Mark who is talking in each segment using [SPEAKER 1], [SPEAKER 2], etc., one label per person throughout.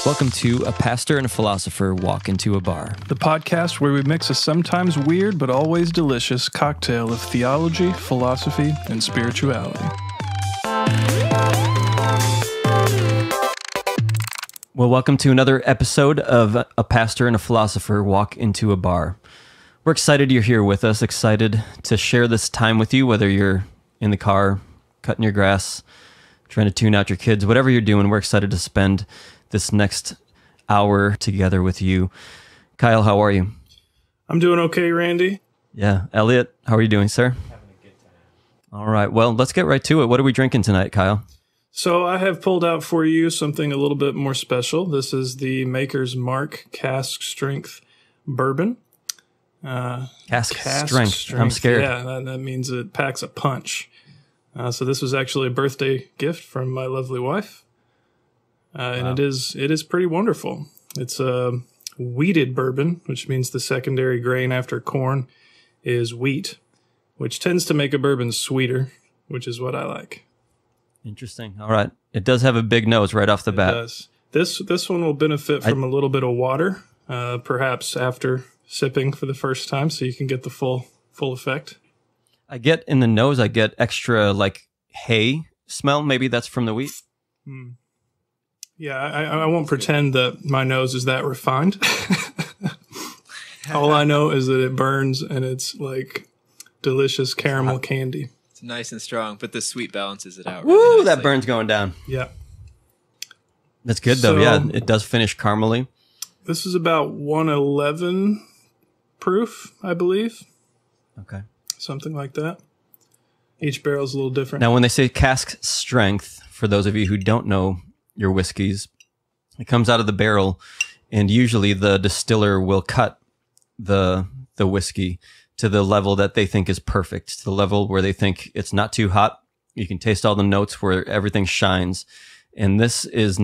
[SPEAKER 1] Welcome to A Pastor and a Philosopher Walk into a Bar.
[SPEAKER 2] The podcast where we mix a sometimes weird but always delicious cocktail of theology, philosophy, and spirituality.
[SPEAKER 1] Well, welcome to another episode of A Pastor and a Philosopher Walk into a Bar. We're excited you're here with us, excited to share this time with you, whether you're in the car, cutting your grass, trying to tune out your kids, whatever you're doing, we're excited to spend this next hour together with you. Kyle, how are you?
[SPEAKER 2] I'm doing okay, Randy.
[SPEAKER 1] Yeah. Elliot, how are you doing, sir?
[SPEAKER 3] Having a good time.
[SPEAKER 1] All right. Well, let's get right to it. What are we drinking tonight, Kyle?
[SPEAKER 2] So I have pulled out for you something a little bit more special. This is the Maker's Mark Cask Strength Bourbon.
[SPEAKER 1] Cask strength. I'm scared.
[SPEAKER 2] Yeah, that means it packs a punch. So this was actually a birthday gift from my lovely wife. And
[SPEAKER 1] Wow.
[SPEAKER 2] it is pretty wonderful. It's a wheated bourbon, which means the secondary grain after corn is wheat, which tends to make a bourbon sweeter, which is what I like.
[SPEAKER 1] Interesting. All right. It does have a big nose right off the bat.
[SPEAKER 2] It does. This one will benefit from a little bit of water, perhaps after sipping for the first time, so you can get the full effect.
[SPEAKER 1] I get in the nose, I get extra like hay smell. Maybe that's from the wheat.
[SPEAKER 2] Yeah, I won't pretend that my nose is that refined. All I know is that it burns and it's like delicious caramel candy.
[SPEAKER 3] It's nice and strong, but the sweet balances it out.
[SPEAKER 1] Woo,
[SPEAKER 3] really
[SPEAKER 1] that
[SPEAKER 3] nicely.
[SPEAKER 1] burn's going down.
[SPEAKER 2] Yeah.
[SPEAKER 1] That's good though.
[SPEAKER 2] So-
[SPEAKER 1] Yeah, it does finish caramely.
[SPEAKER 2] This is about 111 proof, I believe.
[SPEAKER 1] Okay.
[SPEAKER 2] Something like that. Each barrel's a little different.
[SPEAKER 1] Now, when they say cask strength, for those of you who don't know your whiskeys, it comes out of the barrel, and usually the distiller will cut the whiskey to the level that they think is perfect, to the level where they think it's not too hot. You can taste all the notes where everything shines, and this is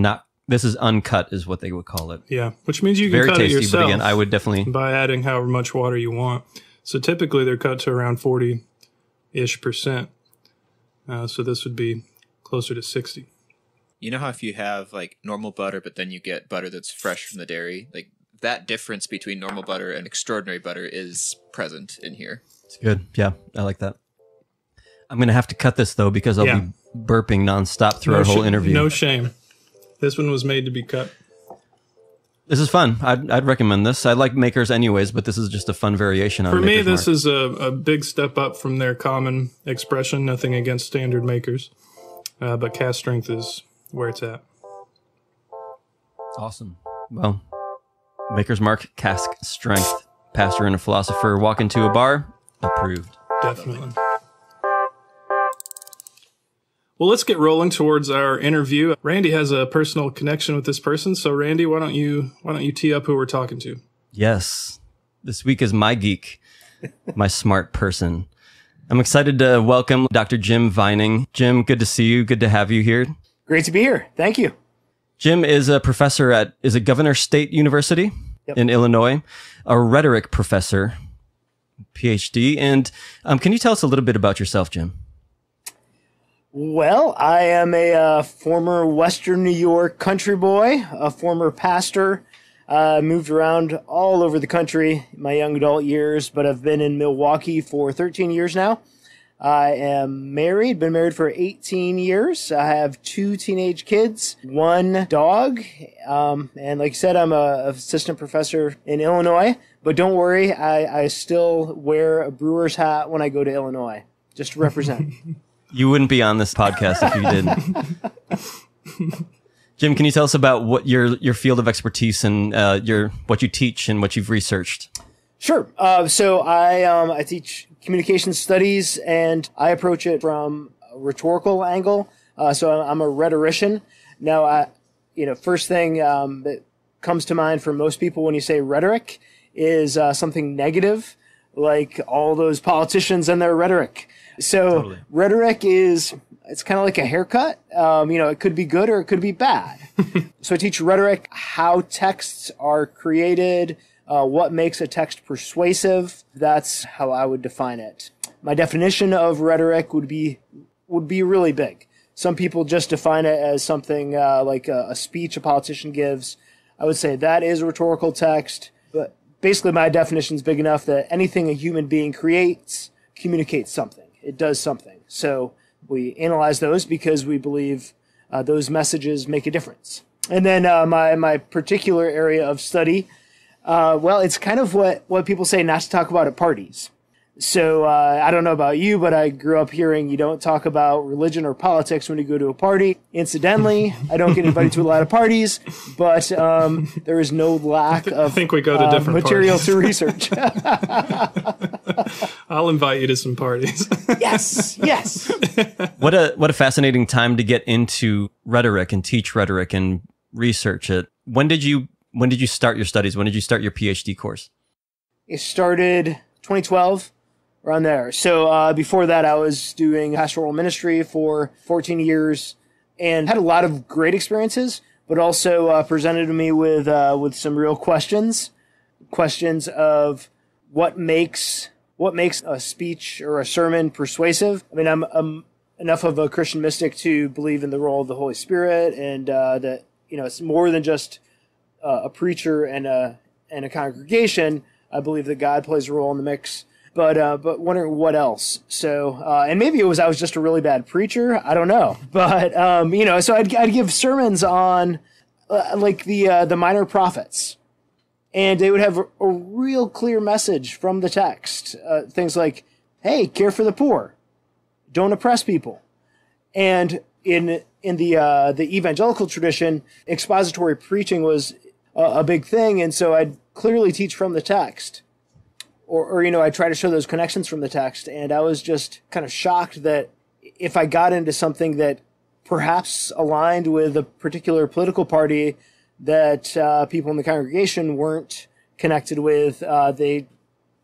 [SPEAKER 1] uncut, is what they would call it.
[SPEAKER 2] Yeah, which means you can
[SPEAKER 1] Very
[SPEAKER 2] cut
[SPEAKER 1] tasty,
[SPEAKER 2] it yourself
[SPEAKER 1] but again, I would definitely
[SPEAKER 2] by adding however much water you want. So typically they're cut to around 40-ish%. So this would be closer to 60.
[SPEAKER 3] You know how if you have like normal butter, but then you get butter that's fresh from the dairy, like that difference between normal butter and extraordinary butter is present in here.
[SPEAKER 1] It's good. Yeah, I like that. I'm going to have to cut this, though, because I'll be burping nonstop through our whole interview.
[SPEAKER 2] No shame. This one was made to be cut.
[SPEAKER 1] This is fun. I'd recommend this. I like Makers anyways, but this is just a fun variation on
[SPEAKER 2] For me,
[SPEAKER 1] Maker's
[SPEAKER 2] this
[SPEAKER 1] Mark.
[SPEAKER 2] is a big step up from their common expression. Nothing against standard makers. But Cask Strength is where it's at.
[SPEAKER 1] Awesome. Well, Maker's Mark, Cask Strength, Pastor and a Philosopher, walk into a bar, approved.
[SPEAKER 2] Definitely. Well, let's get rolling towards our interview. Randy has a personal connection with this person, so Randy, why don't you tee up who we're talking to?
[SPEAKER 1] Yes. This week is my geek, my smart person. I'm excited to welcome Dr. Jim Vining. Jim, good to see you. Good to have you here.
[SPEAKER 4] Great to be here. Thank you.
[SPEAKER 1] Jim is a professor at Governor State University in Illinois, a rhetoric professor, PhD. And can you tell us a little bit about yourself, Jim?
[SPEAKER 4] Well, I am a former Western New York country boy, a former pastor. Moved around all over the country in my young adult years, but I've been in Milwaukee for 13 years now. I am married, been married for 18 years. I have 2 teenage kids, 1 dog, and like you said, I'm a assistant professor in Illinois. But don't worry, I still wear a brewer's hat when I go to Illinois, just to represent.
[SPEAKER 1] You wouldn't be on this podcast if you didn't. Jim, can you tell us about what your field of expertise and what you teach and what you've researched?
[SPEAKER 4] Sure. So I teach communication studies, and I approach it from a rhetorical angle. So I'm a rhetorician. Now, first thing that comes to mind for most people when you say rhetoric is something negative, like all those politicians and their rhetoric. So totally. Rhetoric it's kind of like a haircut. It could be good or it could be bad. So I teach rhetoric, how texts are created, what makes a text persuasive. That's how I would define it. my definition of rhetoric would be really big. Some people just define it as something like a speech a politician gives. I would say that is a rhetorical text, but basically my definition is big enough that anything a human being creates communicates something. It does something. So we analyze those because we believe those messages make a difference. And then my particular area of study, well, it's kind of what people say not to talk about at parties. So I don't know about you, but I grew up hearing you don't talk about religion or politics when you go to a party. Incidentally, I don't get invited to a lot of parties, but there is no lack of
[SPEAKER 2] I think we go to different
[SPEAKER 4] material
[SPEAKER 2] parties.
[SPEAKER 4] to research.
[SPEAKER 2] I'll invite you to some parties.
[SPEAKER 4] Yes.
[SPEAKER 1] What a fascinating time to get into rhetoric and teach rhetoric and research it. When did you start your studies? When did you start your PhD course?
[SPEAKER 4] It started 2012, around there. So before that, I was doing pastoral ministry for 14 years and had a lot of great experiences, but also presented me with some real questions of what makes a speech or a sermon persuasive. I mean, I'm enough of a Christian mystic to believe in the role of the Holy Spirit, and that it's more than just a preacher and a congregation. I believe that God plays a role in the mix, but wondering what else. So, and maybe I was just a really bad preacher. I don't know, but so I'd give sermons on like the minor prophets, and they would have a real clear message from the text. Things like, "Hey, care for the poor, don't oppress people," and in the evangelical tradition, expository preaching was a big thing, and so I'd clearly teach from the text, or I try to show those connections from the text, and I was just kind of shocked that if I got into something that perhaps aligned with a particular political party that people in the congregation weren't connected with, they'd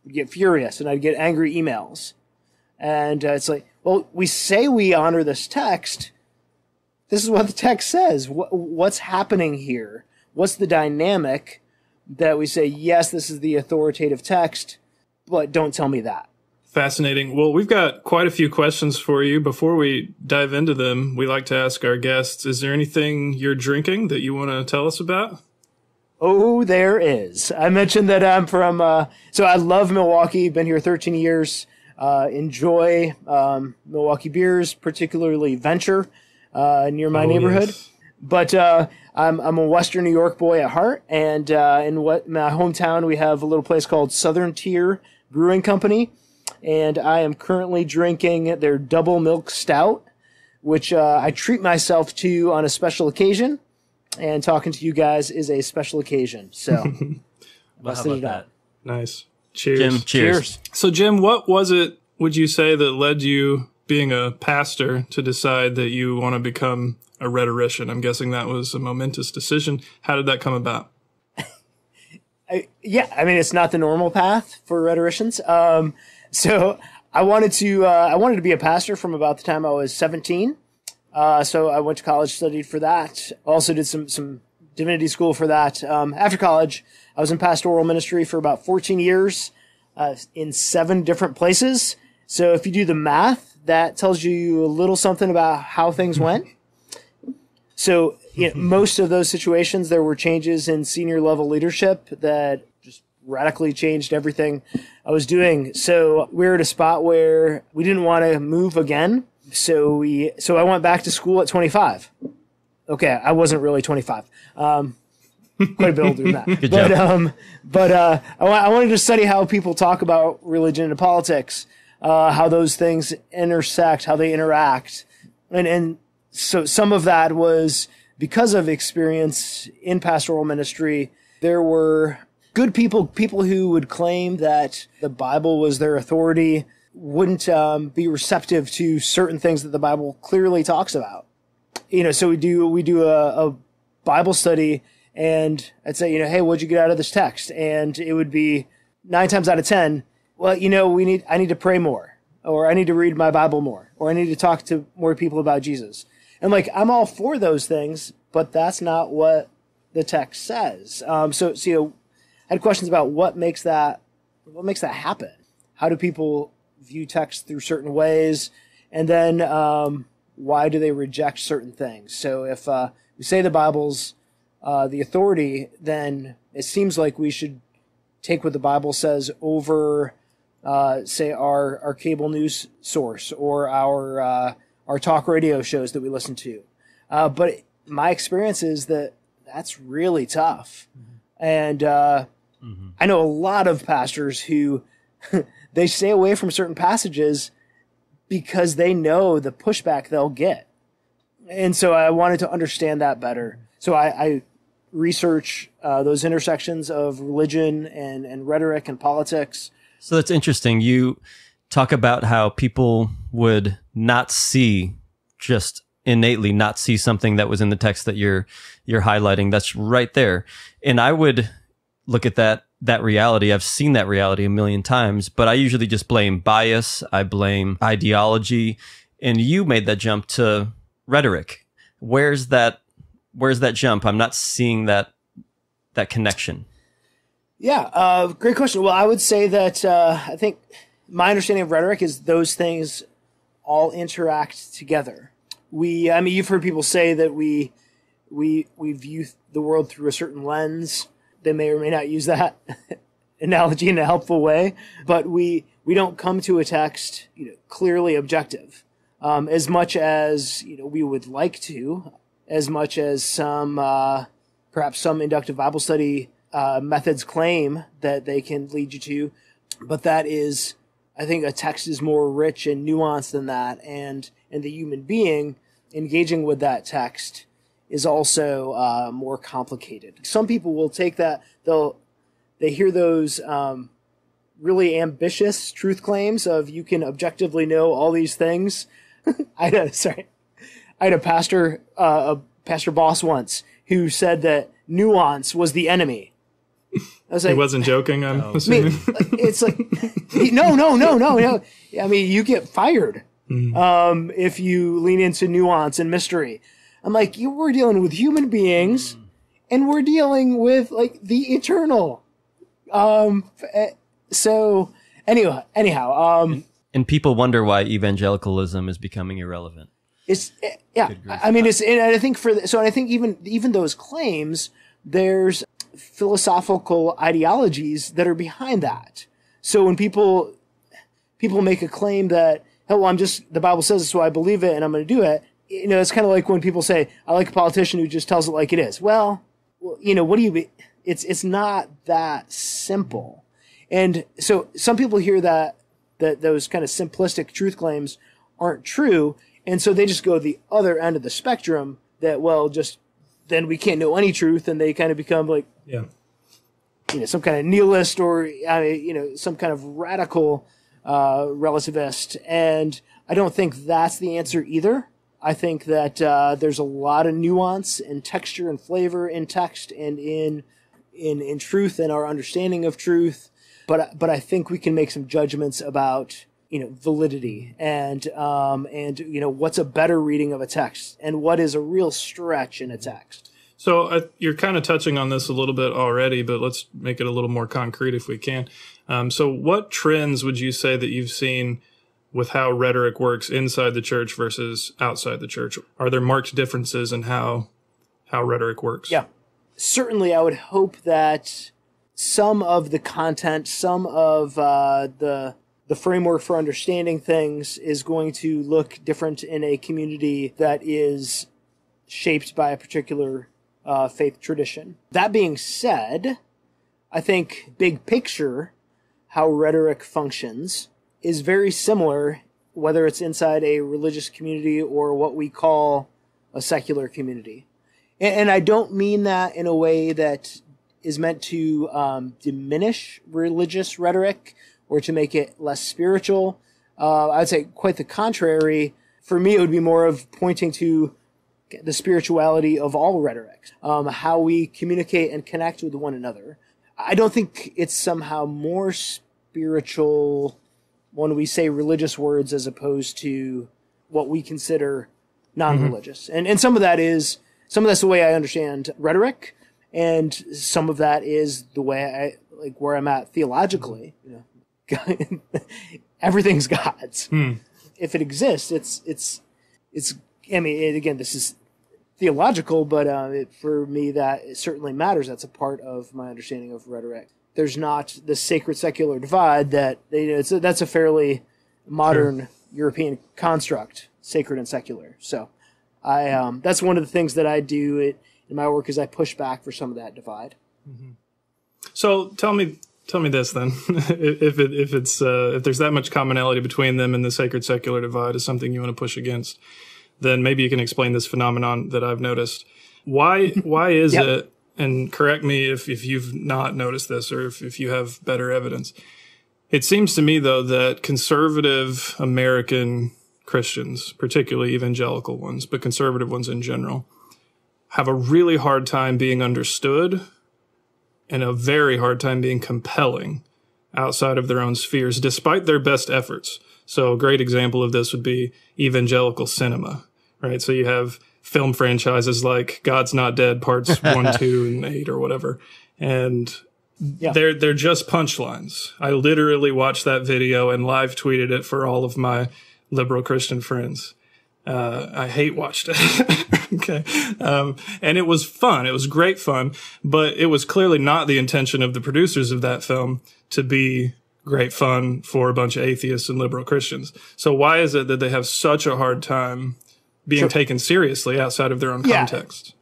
[SPEAKER 4] get furious, and I'd get angry emails. And it's like, well, we say we honor this text. This is what the text says. What's happening here? What's the dynamic that we say, yes, this is the authoritative text, but don't tell me that?
[SPEAKER 2] Fascinating. Well, we've got quite a few questions for you. Before we dive into them, we like to ask our guests, is there anything you're drinking that you want to tell us about?
[SPEAKER 4] Oh, there is. I mentioned that I'm from, so I love Milwaukee, been here 13 years, enjoy Milwaukee beers, particularly Venture, near my neighborhood.
[SPEAKER 2] Yes.
[SPEAKER 4] But I'm a Western New York boy at heart, and in my hometown we have a little place called Southern Tier Brewing Company, and I am currently drinking their Double Milk Stout, which I treat myself to on a special occasion, and talking to you guys is a special occasion. So, busting it out.
[SPEAKER 2] Nice. Cheers.
[SPEAKER 1] Jim, cheers.
[SPEAKER 2] So, Jim, what was it, would you say, that led you, being a pastor, to decide that you want to become a rhetorician? I'm guessing that was a momentous decision. How did that come about?
[SPEAKER 4] I mean, it's not the normal path for rhetoricians. So I wanted to be a pastor from about the time I was 17. So I went to college, studied for that. Also did some divinity school for that. After college, I was in pastoral ministry for about 14 years, in 7 different places. So if you do the math, that tells you a little something about how things went. So most of those situations, there were changes in senior level leadership that just radically changed everything I was doing. So we were at a spot where we didn't want to move again. So I went back to school at 25. Okay, I wasn't really 25. Quite a bit older than that.
[SPEAKER 1] Good job.
[SPEAKER 4] But I wanted to study how people talk about religion and politics, how those things intersect, how they interact, and so some of that was because of experience in pastoral ministry. There were good people who would claim that the Bible was their authority, wouldn't be receptive to certain things that the Bible clearly talks about. So we do a Bible study, and I'd say, hey, what'd you get out of this text? And it would be 9 times out of 10, well, I need to pray more, or I need to read my Bible more, or I need to talk to more people about Jesus. And I'm all for those things, but that's not what the text says. So I had questions about what makes that happen. How do people view text through certain ways, and then why do they reject certain things? So if we say the Bible's the authority, then it seems like we should take what the Bible says over, say, our cable news source or our talk radio shows that we listen to. But my experience is that that's really tough. And I know a lot of pastors who they stay away from certain passages because they know the pushback they'll get. And so I wanted to understand that better. So I research those intersections of religion and rhetoric and politics.
[SPEAKER 1] So that's interesting. You talk about how people would not see, just innately not see something that was in the text that you're highlighting. That's right there. And I would look at that reality. I've seen that reality a million times, but I usually just blame bias. I blame ideology. And you made that jump to rhetoric. Where's that jump? I'm not seeing that connection.
[SPEAKER 4] Yeah, great question. Well, I would say that I think my understanding of rhetoric is those things all interact together. You've heard people say that we view the world through a certain lens. They may or may not use that analogy in a helpful way, but we don't come to a text, clearly objective, as much as we would like to, as much as perhaps some inductive Bible study methods claim that they can lead you to, but that is, I think, a text is more rich and nuanced than that, and the human being engaging with that text is also more complicated. Some people will take that, they hear those really ambitious truth claims of you can objectively know all these things. I had a pastor boss once who said that nuance was the enemy. I was like,
[SPEAKER 2] he wasn't joking, I'm assuming.
[SPEAKER 4] It's like, no. I mean, you get fired if you lean into nuance and mystery. I'm like, we're dealing with human beings, and we're dealing with the eternal. So anyhow,
[SPEAKER 1] and people wonder why evangelicalism is becoming irrelevant.
[SPEAKER 4] I think even those claims, there's philosophical ideologies that are behind that. So when people make a claim that, the Bible says it, so I believe it and I'm going to do it. It's kind of like when people say, I like a politician who just tells it like it is. Well, what do you mean? It's not that simple. And so some people hear that those kind of simplistic truth claims aren't true. And so they just go the other end of the spectrum that, then we can't know any truth. And they kind of become some kind of nihilist or, some kind of radical relativist. And I don't think that's the answer either. I think that there's a lot of nuance and texture and flavor in text and in truth and our understanding of truth. But I think we can make some judgments about validity and what's a better reading of a text and what is a real stretch in a text.
[SPEAKER 2] So you're kind of touching on this a little bit already, but let's make it a little more concrete if we can. So what trends would you say that you've seen with how rhetoric works inside the church versus outside the church? Are there marked differences in how rhetoric works?
[SPEAKER 4] Yeah, certainly. I would hope that some of the content, some of the framework for understanding things is going to look different in a community that is shaped by a particular faith tradition. That being said, I think big picture, how rhetoric functions is very similar, whether it's inside a religious community or what we call a secular community. And I don't mean that in a way that is meant to diminish religious rhetoric or to make it less spiritual. I'd say quite the contrary. For me, it would be more of pointing to the spirituality of all rhetoric, how we communicate and connect with one another. I don't think it's somehow more spiritual when we say religious words as opposed to what we consider non-religious. Mm-hmm. And some of that's the way I understand rhetoric, and some of that is the way where I'm at theologically. everything's God's. If it exists, it's. I mean, again, this is theological, but for me, that it certainly matters. That's a part of my understanding of rhetoric. There's not the sacred secular divide that that's a fairly modern European construct, sacred and secular. So, that's one of the things that I do in my work is I push back for some of that divide.
[SPEAKER 2] Mm-hmm. So tell me this then, if there's that much commonality between them and the sacred secular divide is something you want to push against, then maybe you can explain this phenomenon that I've noticed. Why is it? And correct me if you've not noticed this or if you have better evidence. It seems to me, though, that conservative American Christians, particularly evangelical ones, but conservative ones in general, have a really hard time being understood and a very hard time being compelling outside of their own spheres, despite their best efforts. So a great example of this would be evangelical cinema, right? So you have film franchises like God's Not Dead parts 1, 2, and 8 or whatever. And they're just punchlines. I literally watched that video and live tweeted it for all of my liberal Christian friends. I hate watched it. Okay. And it was fun. It was great fun, but it was clearly not the intention of the producers of that film to be great fun for a bunch of atheists and liberal Christians. So why is it that they have such a hard time being taken seriously outside of their own context?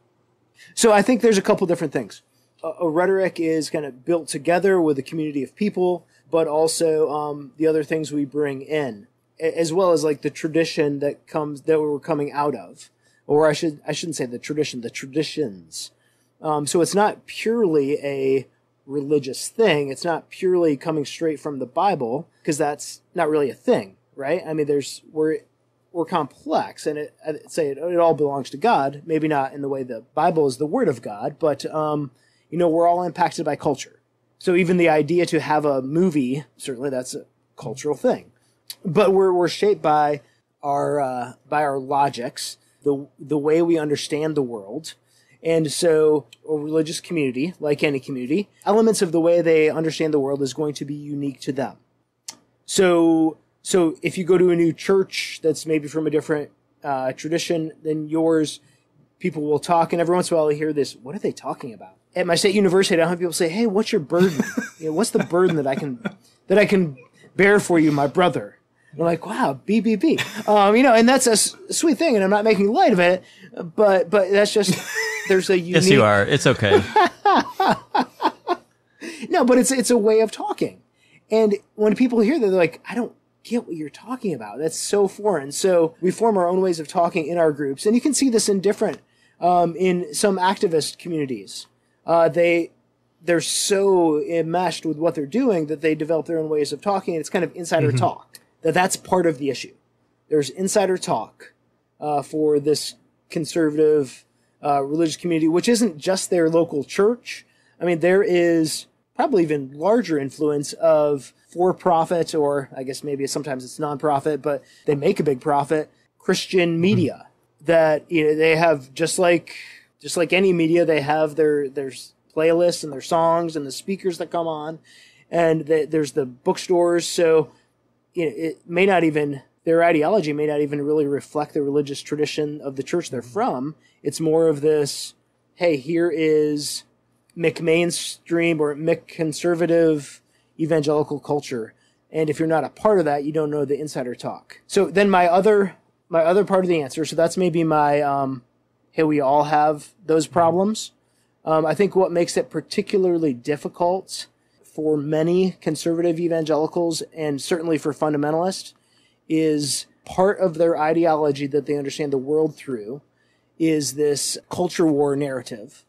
[SPEAKER 4] So I think there's a couple different things. A rhetoric is kind of built together with a community of people, but also the other things we bring in, as well as like the tradition that we're coming out of, or I shouldn't say the tradition, the traditions. So it's not purely a religious thing. It's not purely coming straight from the Bible, because that's not really a thing, right? I mean, we're complex, and I'd say it all belongs to God. Maybe not in the way the Bible is the Word of God, but we're all impacted by culture. So even the idea to have a movie, certainly that's a cultural thing. But we're shaped by our logics, the way we understand the world. And so a religious community, like any community, elements of the way they understand the world is going to be unique to them. So if you go to a new church that's maybe from a different tradition than yours, people will talk, and every once in a while I hear this, what are they talking about? At my state university, I have people say, hey, what's your burden? What's the burden that I can bear for you, my brother? And I'm like, wow, BBB. And that's a sweet thing, and I'm not making light of it, but that's just, there's a unique...
[SPEAKER 1] Yes, you are. It's okay.
[SPEAKER 4] No, but it's a way of talking. And when people hear that, they're like, I don't get what you're talking about. That's so foreign. So we form our own ways of talking in our groups. And you can see this in some activist communities. They're so enmeshed with what they're doing that they develop their own ways of talking. It's kind of insider talk. That's part of the issue. There's insider talk for this conservative religious community, which isn't just their local church. I mean, there is probably even larger influence of for-profit, or I guess maybe sometimes it's non-profit, but they make a big profit, Christian media that they have, just like any media, they have their playlists and their songs and the speakers that come on, and there's the bookstores. So it may not even, their ideology may not even really reflect the religious tradition of the church they're from. It's more of this, hey, here is McMainstream or McConservative evangelical culture, and if you're not a part of that, you don't know the insider talk. So then my other part of the answer, so that's maybe my hey, we all have those problems. I think what makes it particularly difficult for many conservative evangelicals, and certainly for fundamentalists, is part of their ideology that they understand the world through is this culture war narrative.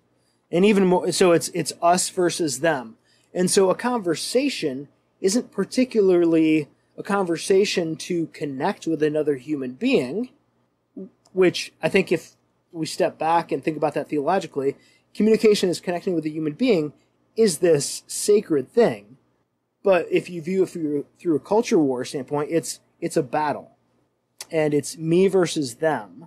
[SPEAKER 4] And even more, so it's us versus them. And so a conversation isn't particularly a conversation to connect with another human being, which I think if we step back and think about that theologically, communication is connecting with a human being is this sacred thing. But if you view it through a culture war standpoint, it's a battle. And it's me versus them.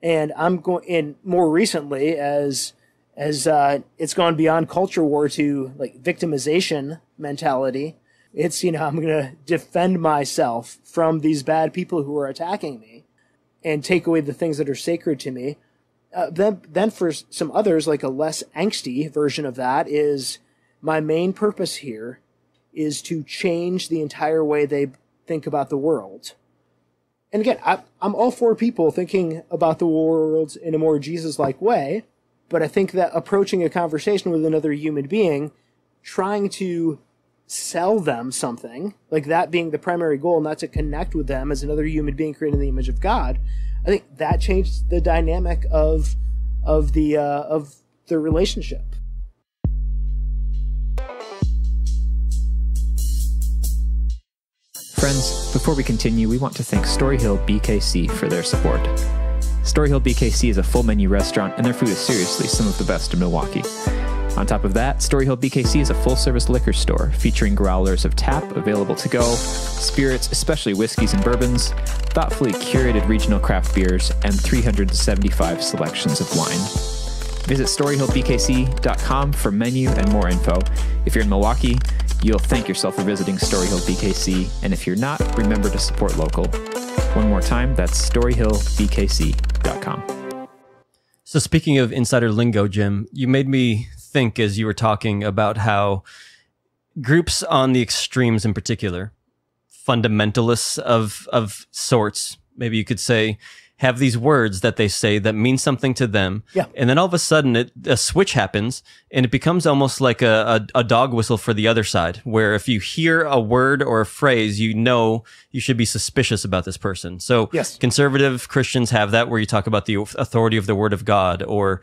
[SPEAKER 4] And I'm going, and more recently, as it's gone beyond culture war to like victimization mentality, It's, I'm going to defend myself from these bad people who are attacking me and take away the things that are sacred to me. Then for some others, like a less angsty version of that is, my main purpose here is to change the entire way they think about the world. And again, I'm all for people thinking about the world in a more Jesus-like way, but I think that approaching a conversation with another human being, trying to sell them something, like that being the primary goal, not to connect with them as another human being created in the image of God, I think that changed the dynamic of the relationship.
[SPEAKER 5] Friends, before we continue, we want to thank Storyhill BKC for their support. Storyhill BKC is a full menu restaurant, and their food is seriously some of the best in Milwaukee. On top of that, Storyhill BKC is a full-service liquor store featuring growlers of tap available to go, spirits, especially whiskeys and bourbons, thoughtfully curated regional craft beers, and 375 selections of wine. Visit StoryhillBKC.com for menu and more info. If you're in Milwaukee, you'll thank yourself for visiting Storyhill BKC, and if you're not, remember to support local. One more time, that's StoryhillBKC.com.
[SPEAKER 1] So speaking of insider lingo, Jim, you made me think as you were talking about how groups on the extremes in particular, fundamentalists of sorts, maybe you could say, have these words that they say that mean something to them.
[SPEAKER 4] Yeah.
[SPEAKER 1] And then all of a sudden a switch happens and it becomes almost like a dog whistle for the other side, where if you hear a word or a phrase, you know you should be suspicious about this person. So
[SPEAKER 4] yes.
[SPEAKER 1] Conservative Christians have that, where you talk about the authority of the word of God or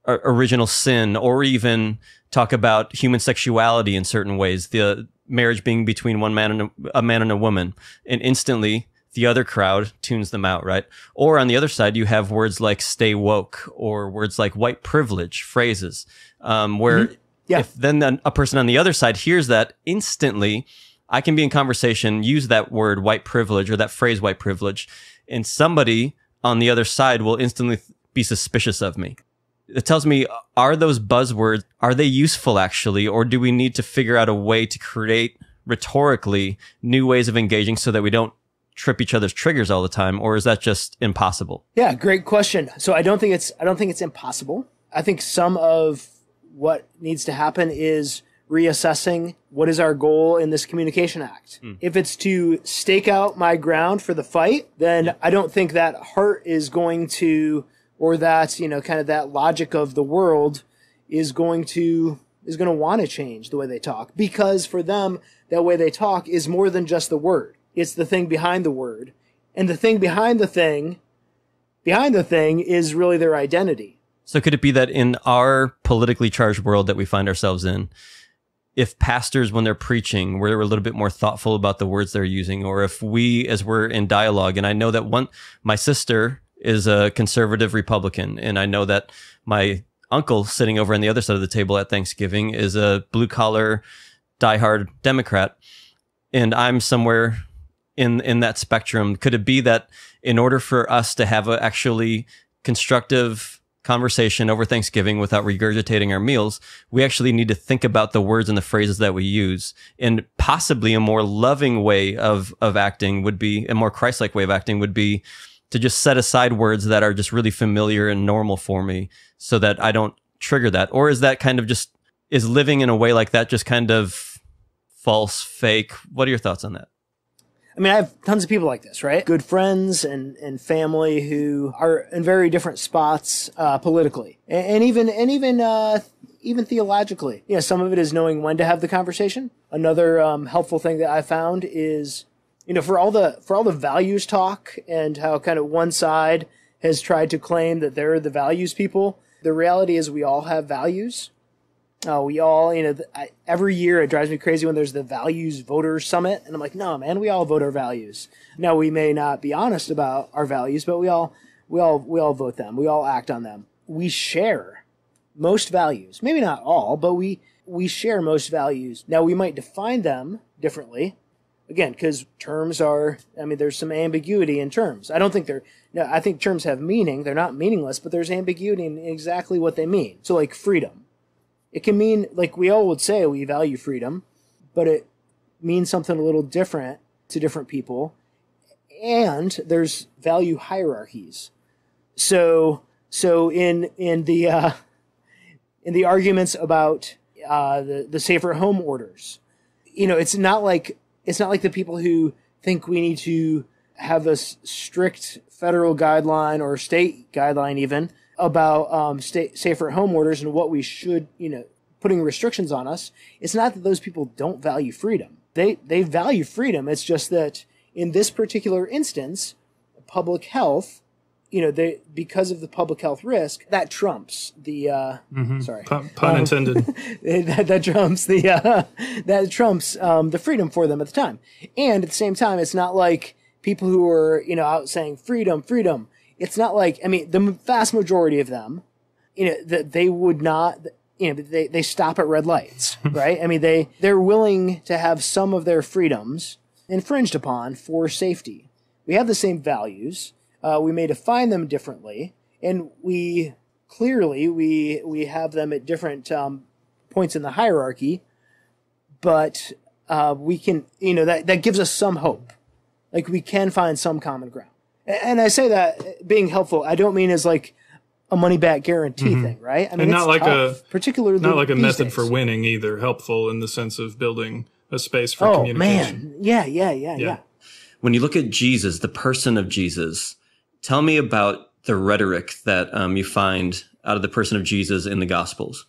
[SPEAKER 1] original sin, or even talk about human sexuality in certain ways, the marriage being between one man and a man and a woman, and instantly the other crowd tunes them out, right? Or on the other side, you have words like stay woke or words like white privilege phrases, where if then a person on the other side hears that, instantly, I can be in conversation, use that word white privilege or that phrase white privilege, and somebody on the other side will instantly be suspicious of me. It tells me, are those buzzwords, are they useful actually, or do we need to figure out a way to create rhetorically new ways of engaging so that we don't trip each other's triggers all the time, or is that just impossible?
[SPEAKER 4] Yeah, great question. So I don't think it's impossible. I think some of what needs to happen is reassessing what is our goal in this communication act. If it's to stake out my ground for the fight, then I don't think that heart is going to, or that, kind of that logic of the world is going to want to change the way they talk, because for them, that way they talk is more than just the word. It's the thing behind the word. And the thing behind the thing is really their identity.
[SPEAKER 1] So could it be that in our politically charged world that we find ourselves in, if pastors, when they're preaching, we're a little bit more thoughtful about the words they're using, or if we, as we're in dialogue, and I know that my sister is a conservative Republican, and I know that my uncle sitting over on the other side of the table at Thanksgiving is a blue-collar, diehard Democrat, and I'm somewhere in that spectrum. Could it be that in order for us to have a actually constructive conversation over Thanksgiving without regurgitating our meals, we actually need to think about the words and the phrases that we use, and possibly a more loving way of acting would be, a more Christ-like way of acting would be to just set aside words that are just really familiar and normal for me so that I don't trigger that? Or is that kind of just, is living in a way like that just kind of false, fake? What are your thoughts on that?
[SPEAKER 4] I mean, I have tons of people like this, right? Good friends and family who are in very different spots politically, and even theologically. Yeah, some of it is knowing when to have the conversation. Another helpful thing that I found is, for all the values talk and how kind of one side has tried to claim that they're the values people, the reality is we all have values. We all, every year it drives me crazy when there's the Values Voters Summit, and I'm like, no, man, we all vote our values. Now, we may not be honest about our values, but we all vote them. We all act on them. We share most values, maybe not all, but we share most values. Now, we might define them differently, again, because terms are, there's some ambiguity in terms. I think terms have meaning. They're not meaningless, but there's ambiguity in exactly what they mean. So, like freedom. It can mean, like we all would say, we value freedom, but means something a little different to different people, and there's value hierarchies. So in the arguments about the safer home orders, it's not like the people who think we need to have a strict federal guideline or state guideline even about safer home orders and what we should, putting restrictions on us. It's not that those people don't value freedom. They value freedom. It's just that in this particular instance, public health, because of the public health risk, that trumps the sorry,
[SPEAKER 2] pun intended.
[SPEAKER 4] that trumps the freedom for them at the time. And at the same time, it's not like people who are out saying freedom. It's not like, the vast majority of them, that they would not. They stop at red lights, right? They're willing to have some of their freedoms infringed upon for safety. We have the same values. We may define them differently, and we have them at different points in the hierarchy. But we can, that gives us some hope. Like we can find some common ground. And I say that being helpful, I don't mean as like a money back guarantee thing, right?
[SPEAKER 2] And not like
[SPEAKER 4] particularly
[SPEAKER 2] not like a method
[SPEAKER 4] days.
[SPEAKER 2] for winning either. Helpful in the sense of building a space for communication.
[SPEAKER 4] Man, yeah.
[SPEAKER 1] When you look at Jesus, the person of Jesus, tell me about the rhetoric that you find out of the person of Jesus in the Gospels.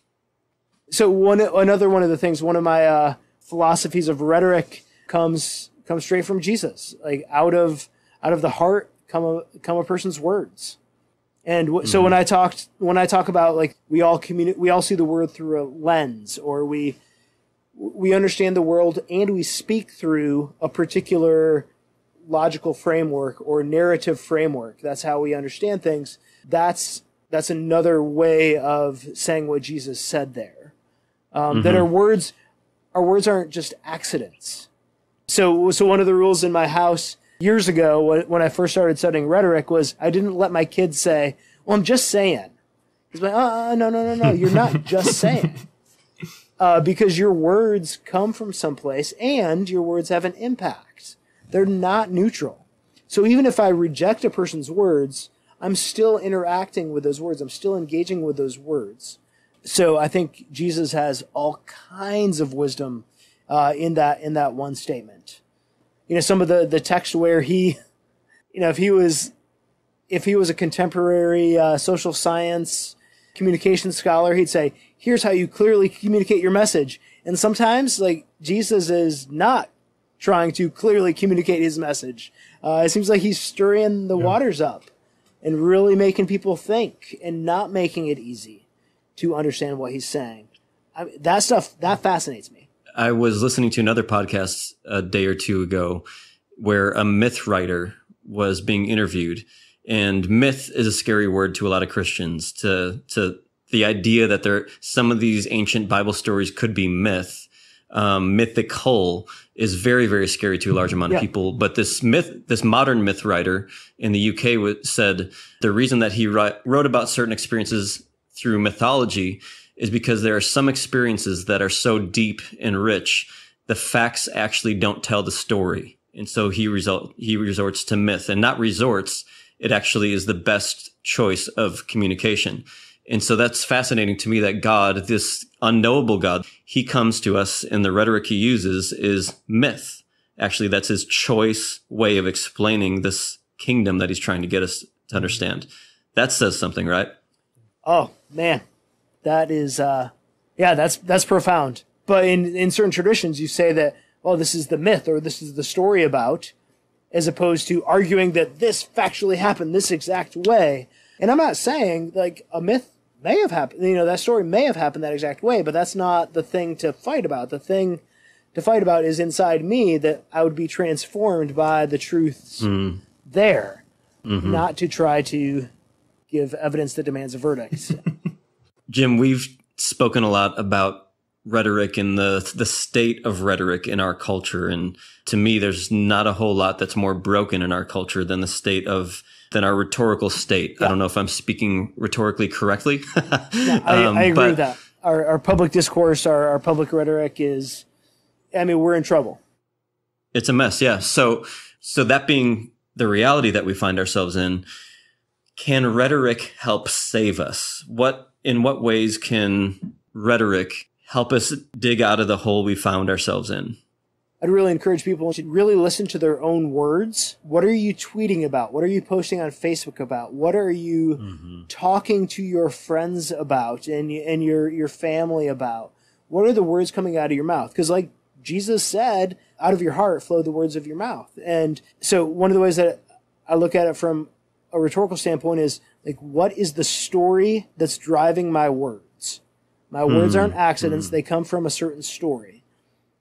[SPEAKER 4] So another one of the things, one of my philosophies of rhetoric comes straight from Jesus. Like out of the heart come a person's words. And so when I talk about like we all see the world through a lens, or we understand the world and we speak through a particular logical framework or narrative framework. That's how we understand things. That's another way of saying what Jesus said there. That our words aren't just accidents. So one of the rules in my house years ago, when I first started studying rhetoric, was I didn't let my kids say, "Well, I'm just saying." He's like, no, you're not just saying. Because your words come from someplace and your words have an impact. They're not neutral. So even if I reject a person's words, I'm still interacting with those words. I'm still engaging with those words. So I think Jesus has all kinds of wisdom in that one statement. Some of the text where he, if he was a contemporary social science communication scholar, he'd say, "Here's how you clearly communicate your message." And sometimes, like, Jesus is not trying to clearly communicate his message. It seems like he's stirring the waters up and really making people think and not making it easy to understand what he's saying. That stuff, that fascinates me.
[SPEAKER 1] I was listening to another podcast a day or two ago where a myth writer was being interviewed. And myth is a scary word to a lot of Christians, to the idea that some of these ancient Bible stories could be myth. Mythical is very, very scary to a large amount of people. But this modern myth writer in the UK said the reason that he wrote about certain experiences through mythology is because there are some experiences that are so deep and rich, the facts actually don't tell the story. And so he resorts to myth, and not resorts. It actually is the best choice of communication. And so that's fascinating to me that God, this unknowable God, he comes to us, and the rhetoric he uses is myth. Actually, that's his choice way of explaining this kingdom that he's trying to get us to understand. That says something, right?
[SPEAKER 4] Oh, man. That is, that's profound. But in certain traditions, you say that, oh, this is the myth, or this is the story about, as opposed to arguing that this factually happened this exact way. And I'm not saying, like, a myth may have happened, that story may have happened that exact way, but that's not the thing to fight about. The thing to fight about is inside me, that I would be transformed by the truths there, not to try to give evidence that demands a verdict.
[SPEAKER 1] Jim, we've spoken a lot about rhetoric and the state of rhetoric in our culture. And to me, there's not a whole lot that's more broken in our culture than than our rhetorical state. Yeah. I don't know if I'm speaking rhetorically correctly.
[SPEAKER 4] I agree with that. Our public discourse, our public rhetoric we're in trouble.
[SPEAKER 1] It's a mess, yeah. So that being the reality that we find ourselves in, can rhetoric help save us? In what ways can rhetoric help us dig out of the hole we found ourselves in?
[SPEAKER 4] I'd really encourage people to really listen to their own words. What are you tweeting about? What are you posting on Facebook about? What are you talking to your friends about and your family about? What are the words coming out of your mouth? Because like Jesus said, out of your heart flow the words of your mouth. And so one of the ways that I look at it from a rhetorical standpoint is like, what is the story that's driving my words? My words aren't accidents. They come from a certain story.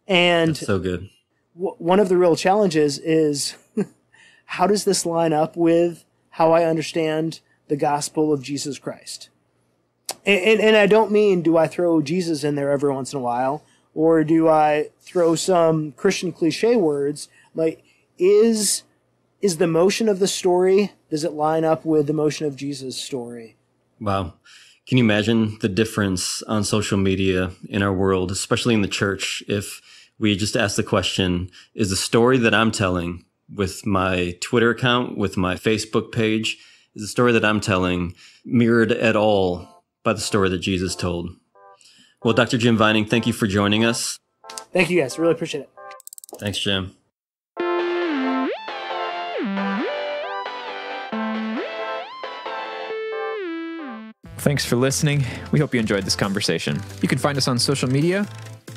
[SPEAKER 4] And
[SPEAKER 1] that's so good.
[SPEAKER 4] One of the real challenges is how does this line up with how I understand the gospel of Jesus Christ? And I don't mean, do I throw Jesus in there every once in a while? Or do I throw some Christian cliche words? Like, is the motion of the story, does it line up with the motion of Jesus' story?
[SPEAKER 1] Wow. Can you imagine the difference on social media in our world, especially in the church, if we just ask the question, is the story that I'm telling with my Twitter account, with my Facebook page, is the story that I'm telling mirrored at all by the story that Jesus told? Well, Dr. Jim Vining, thank you for joining us.
[SPEAKER 4] Thank you, guys. Really appreciate it.
[SPEAKER 1] Thanks, Jim.
[SPEAKER 5] Thanks for listening. We hope you enjoyed this conversation. You can find us on social media,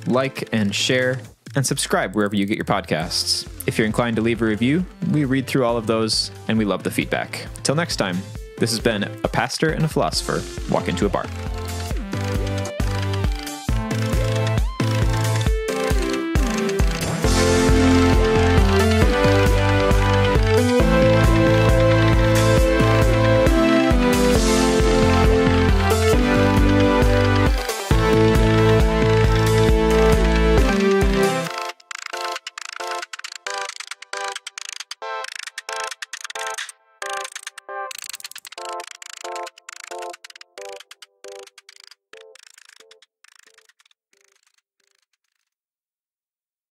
[SPEAKER 5] like and share, and subscribe wherever you get your podcasts. If you're inclined to leave a review, we read through all of those, and we love the feedback. Till next time, this has been A Pastor and a Philosopher Walk Into a Bar.